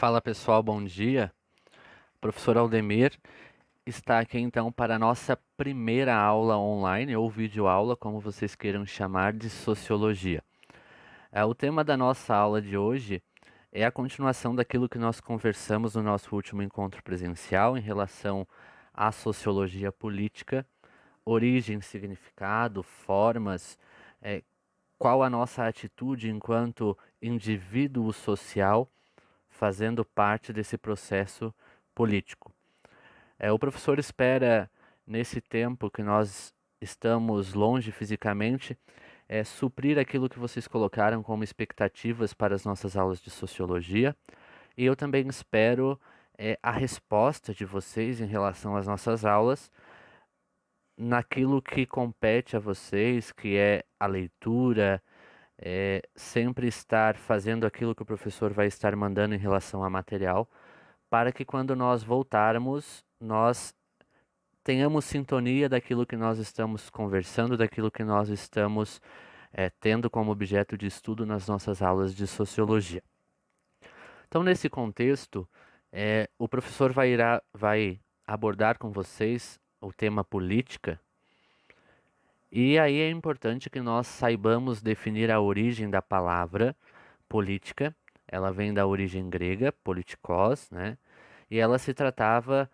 Fala pessoal, bom dia. O professor Aldemir está aqui então para a nossa primeira aula online ou videoaula, como vocês queiram chamar, de sociologia. O tema da nossa aula de hoje é a continuação daquilo que nós conversamos no nosso último encontro presencial em relação à sociologia política, origem, significado, formas, eh, qual a nossa atitude enquanto indivíduo social fazendo parte desse processo político. O professor espera, nesse tempo que nós estamos longe fisicamente, suprir aquilo que vocês colocaram como expectativas para as nossas aulas de sociologia. E eu também espero a resposta de vocês em relação às nossas aulas, naquilo que compete a vocês, que é a leitura, sempre estar fazendo aquilo que o professor vai estar mandando em relação a material, para que quando nós voltarmos, nós tenhamos sintonia daquilo que nós estamos conversando, daquilo que nós estamos tendo como objeto de estudo nas nossas aulas de sociologia. Então, nesse contexto, o professor vai abordar com vocês o tema política, e aí é importante que nós saibamos definir a origem da palavra política. Ela vem da origem grega, politikos, né? E ela se tratava,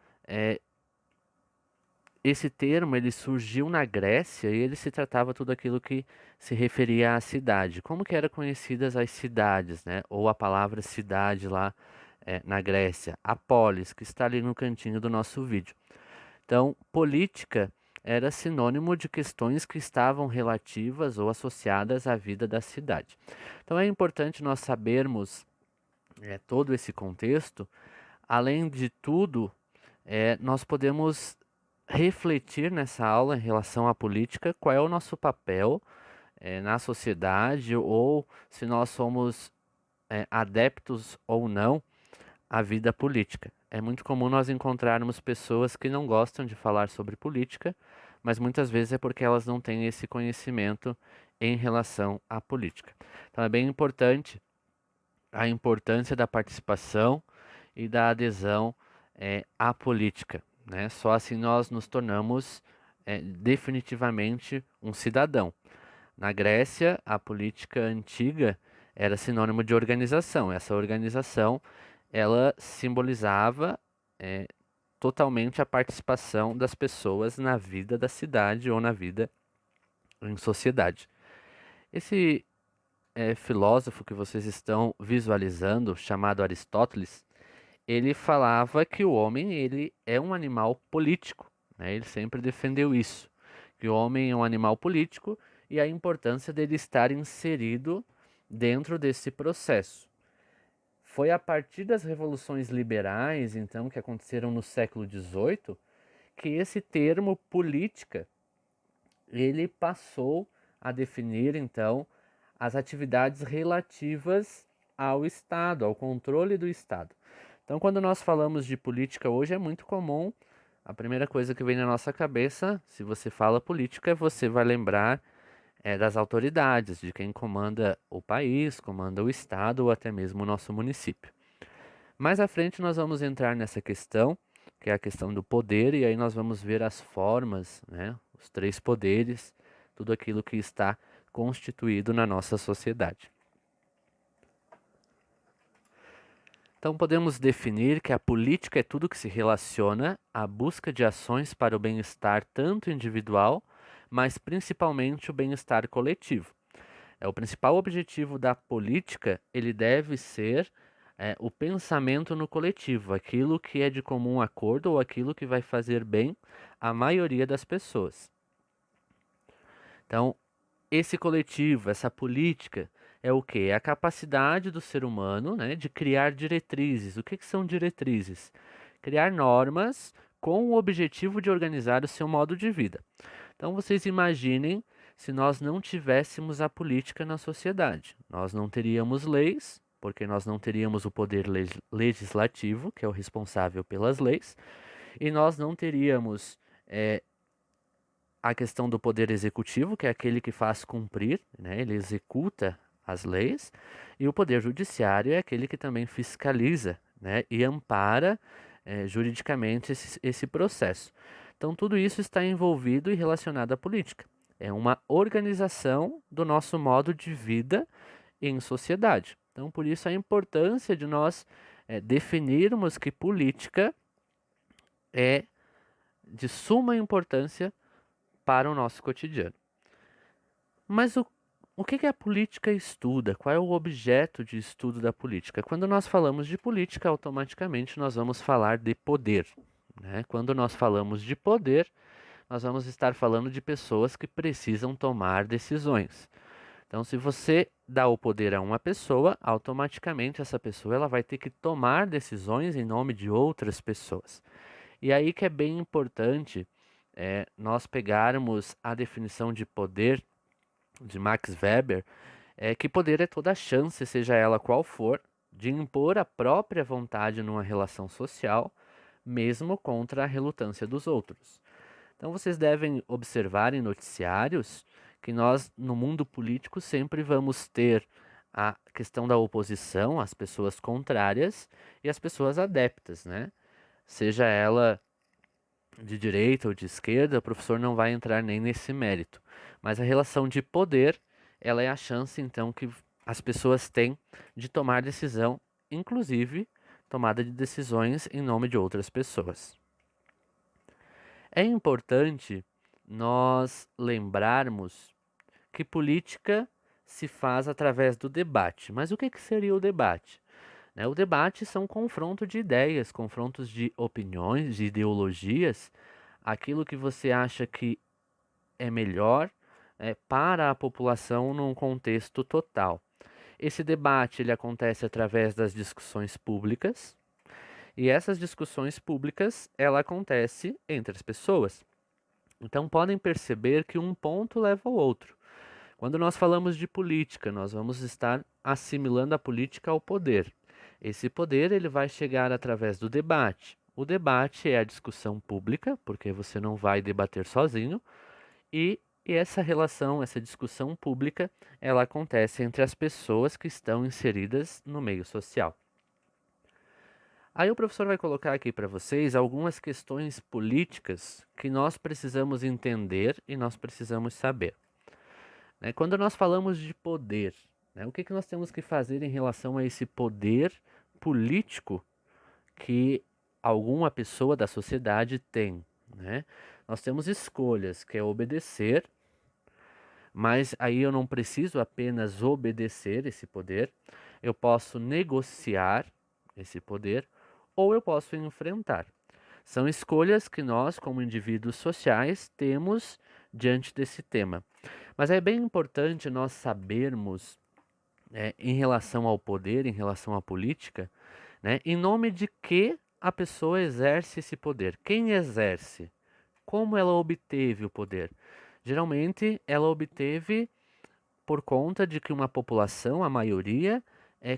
esse termo ele surgiu na Grécia e ele se tratava tudo aquilo que se referia à cidade. Como que eram conhecidas as cidades, né? Ou a palavra cidade lá na Grécia, a polis, que está ali no cantinho do nosso vídeo. Então, política era sinônimo de questões que estavam relativas ou associadas à vida da cidade. Então, é importante nós sabermos todo esse contexto. Além de tudo, nós podemos refletir nessa aula em relação à política, qual é o nosso papel na sociedade ou se nós somos adeptos ou não à vida política. É muito comum nós encontrarmos pessoas que não gostam de falar sobre política, mas muitas vezes é porque elas não têm esse conhecimento em relação à política. Então é bem importante a importância da participação e da adesão à política, né? Só assim nós nos tornamos definitivamente um cidadão. Na Grécia, a política antiga era sinônimo de organização. Essa organização, ela simbolizava é, totalmente a participação das pessoas na vida da cidade ou na vida em sociedade. Esse filósofo que vocês estão visualizando, chamado Aristóteles, ele falava que o homem ele é um animal político, né? Ele sempre defendeu isso, que o homem é um animal político e a importância dele estar inserido dentro desse processo. Foi a partir das revoluções liberais, então, que aconteceram no século XVIII, que esse termo política ele passou a definir, então, as atividades relativas ao Estado, ao controle do Estado. Então, quando nós falamos de política hoje, é muito comum, a primeira coisa que vem na nossa cabeça, se você fala política, você vai lembrar das autoridades, de quem comanda o país, comanda o Estado ou até mesmo o nosso município. Mais à frente, nós vamos entrar nessa questão, que é a questão do poder, e aí nós vamos ver as formas, né, os três poderes, tudo aquilo que está constituído na nossa sociedade. Então, podemos definir que a política é tudo que se relaciona à busca de ações para o bem-estar tanto individual, mas principalmente o bem-estar coletivo. O principal objetivo da política, ele deve ser o pensamento no coletivo, aquilo que é de comum acordo ou aquilo que vai fazer bem à maioria das pessoas. Então, esse coletivo, essa política, é o que? É a capacidade do ser humano, né, de criar diretrizes. O que são diretrizes? Criar normas com o objetivo de organizar o seu modo de vida. Então, vocês imaginem se nós não tivéssemos a política na sociedade. Nós não teríamos leis, porque nós não teríamos o poder legislativo, que é o responsável pelas leis, e nós não teríamos a questão do poder executivo, que é aquele que faz cumprir, né, ele executa as leis, e o poder judiciário é aquele que também fiscaliza né, e ampara juridicamente esse processo. Então, tudo isso está envolvido e relacionado à política. É uma organização do nosso modo de vida em sociedade. Então, por isso a importância de nós definirmos que política é de suma importância para o nosso cotidiano. Mas o que a política estuda? Qual é o objeto de estudo da política? Quando nós falamos de política, automaticamente nós vamos falar de poder, né? Quando nós falamos de poder, nós vamos estar falando de pessoas que precisam tomar decisões. Então, se você dá o poder a uma pessoa, automaticamente essa pessoa ela vai ter que tomar decisões em nome de outras pessoas. E aí que é bem importante nós pegarmos a definição de poder de Max Weber, que poder é toda a chance, seja ela qual for, de impor a própria vontade numa relação social, mesmo contra a relutância dos outros. Então vocês devem observar em noticiários que nós, no mundo político, sempre vamos ter a questão da oposição, as pessoas contrárias e as pessoas adeptas, né? Seja ela de direita ou de esquerda, o professor não vai entrar nem nesse mérito. Mas a relação de poder, ela é a chance, então, que as pessoas têm de tomar decisão, inclusive tomada de decisões em nome de outras pessoas. É importante nós lembrarmos que política se faz através do debate. Mas o que seria o debate? O debate são confrontos de ideias, confrontos de opiniões, de ideologias, aquilo que você acha que é melhor para a população num contexto total. Esse debate ele acontece através das discussões públicas, e essas discussões públicas ela acontece entre as pessoas. Então podem perceber que um ponto leva ao outro. Quando nós falamos de política, nós vamos estar assimilando a política ao poder. Esse poder ele vai chegar através do debate. O debate é a discussão pública, porque você não vai debater sozinho, e essa relação, essa discussão pública, ela acontece entre as pessoas que estão inseridas no meio social. Aí o professor vai colocar aqui para vocês algumas questões políticas que nós precisamos entender e nós precisamos saber. Quando nós falamos de poder, o que nós temos que fazer em relação a esse poder político que alguma pessoa da sociedade tem, né? Nós temos escolhas, que é obedecer, mas aí eu não preciso apenas obedecer esse poder, eu posso negociar esse poder ou eu posso enfrentar. São escolhas que nós, como indivíduos sociais, temos diante desse tema. Mas é bem importante nós sabermos, em relação ao poder, em relação à política, em nome de que a pessoa exerce esse poder. Quem exerce? Como ela obteve o poder? Geralmente, ela obteve por conta de que uma população, a maioria,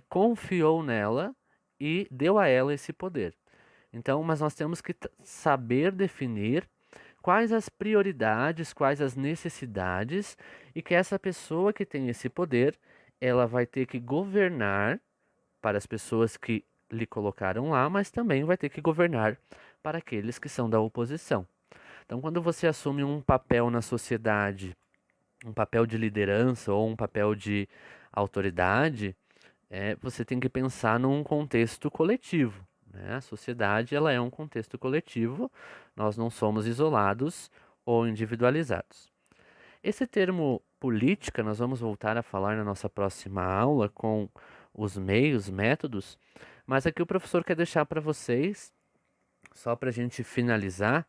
confiou nela e deu a ela esse poder. Então, mas nós temos que saber definir quais as prioridades, quais as necessidades e que essa pessoa que tem esse poder, ela vai ter que governar para as pessoas que lhe colocaram lá, mas também vai ter que governar para aqueles que são da oposição. Então, quando você assume um papel na sociedade, um papel de liderança ou um papel de autoridade, você tem que pensar num contexto coletivo, né? A sociedade ela é um contexto coletivo, nós não somos isolados ou individualizados. Esse termo política, nós vamos voltar a falar na nossa próxima aula com os meios, métodos, mas aqui o professor quer deixar para vocês, só para a gente finalizar,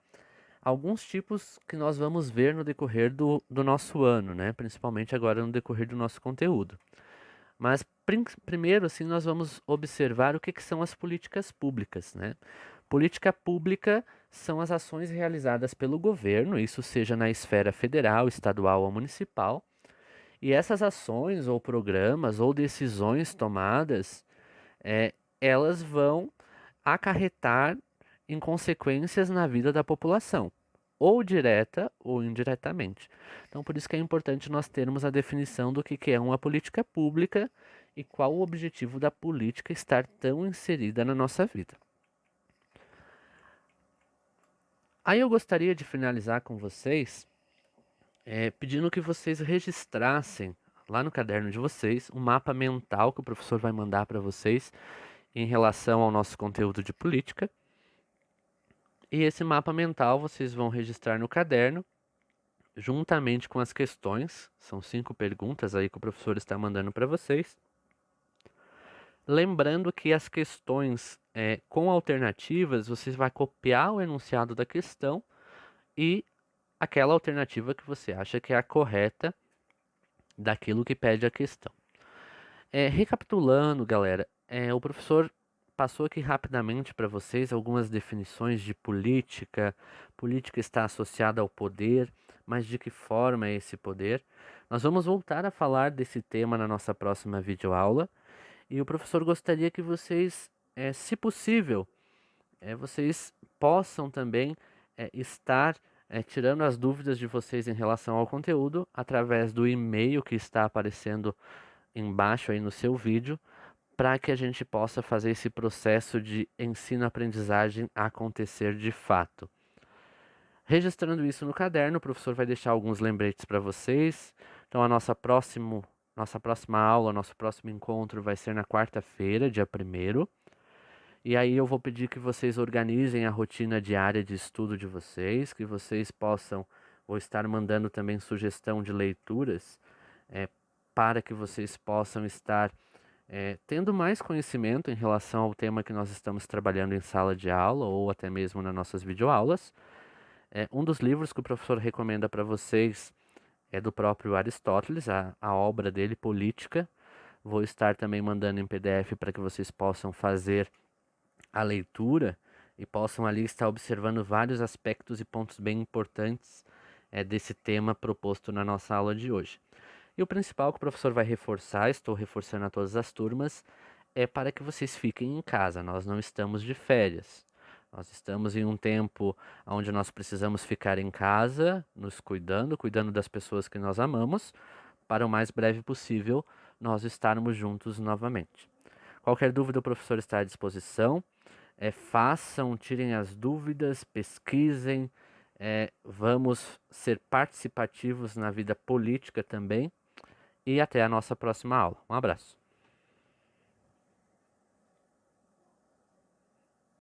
alguns tipos que nós vamos ver no decorrer do nosso ano, né? Principalmente agora no decorrer do nosso conteúdo. Mas primeiro, assim, nós vamos observar o que são as políticas públicas, né? Política pública são as ações realizadas pelo governo, isso seja na esfera federal, estadual ou municipal, e essas ações ou programas ou decisões tomadas, elas vão acarretar em consequências na vida da população, ou direta ou indiretamente. Então, por isso que é importante nós termos a definição do que é uma política pública e qual o objetivo da política estar tão inserida na nossa vida. Aí eu gostaria de finalizar com vocês, pedindo que vocês registrassem lá no caderno de vocês um mapa mental que o professor vai mandar para vocês em relação ao nosso conteúdo de política. E esse mapa mental vocês vão registrar no caderno, juntamente com as questões. São 5 perguntas aí que o professor está mandando para vocês. Lembrando que as questões com alternativas, vocês vão copiar o enunciado da questão e aquela alternativa que você acha que é a correta daquilo que pede a questão. Recapitulando, galera, o professor passou aqui rapidamente para vocês algumas definições de política. Política está associada ao poder, mas de que forma é esse poder? Nós vamos voltar a falar desse tema na nossa próxima videoaula e o professor gostaria que vocês, se possível, vocês possam também estar tirando as dúvidas de vocês em relação ao conteúdo através do e-mail que está aparecendo embaixo aí no seu vídeo, para que a gente possa fazer esse processo de ensino-aprendizagem acontecer de fato. Registrando isso no caderno, o professor vai deixar alguns lembretes para vocês. Então, nossa próxima aula, nosso próximo encontro vai ser na quarta-feira, dia 1º. E aí eu vou pedir que vocês organizem a rotina diária de estudo de vocês, que vocês possam, vou estar mandando também sugestão de leituras, para que vocês possam estar tendo mais conhecimento em relação ao tema que nós estamos trabalhando em sala de aula ou até mesmo nas nossas videoaulas. Um dos livros que o professor recomenda para vocês é do próprio Aristóteles, a obra dele, Política. Vou estar também mandando em PDF para que vocês possam fazer a leitura e possam ali estar observando vários aspectos e pontos bem importantes desse tema proposto na nossa aula de hoje. E o principal que o professor vai reforçar, estou reforçando a todas as turmas, é para que vocês fiquem em casa. Nós não estamos de férias. Nós estamos em um tempo onde nós precisamos ficar em casa, nos cuidando, cuidando das pessoas que nós amamos, para o mais breve possível nós estarmos juntos novamente. Qualquer dúvida, o professor está à disposição. Façam, tirem as dúvidas, pesquisem, vamos ser participativos na vida política também. E até a nossa próxima aula. Um abraço.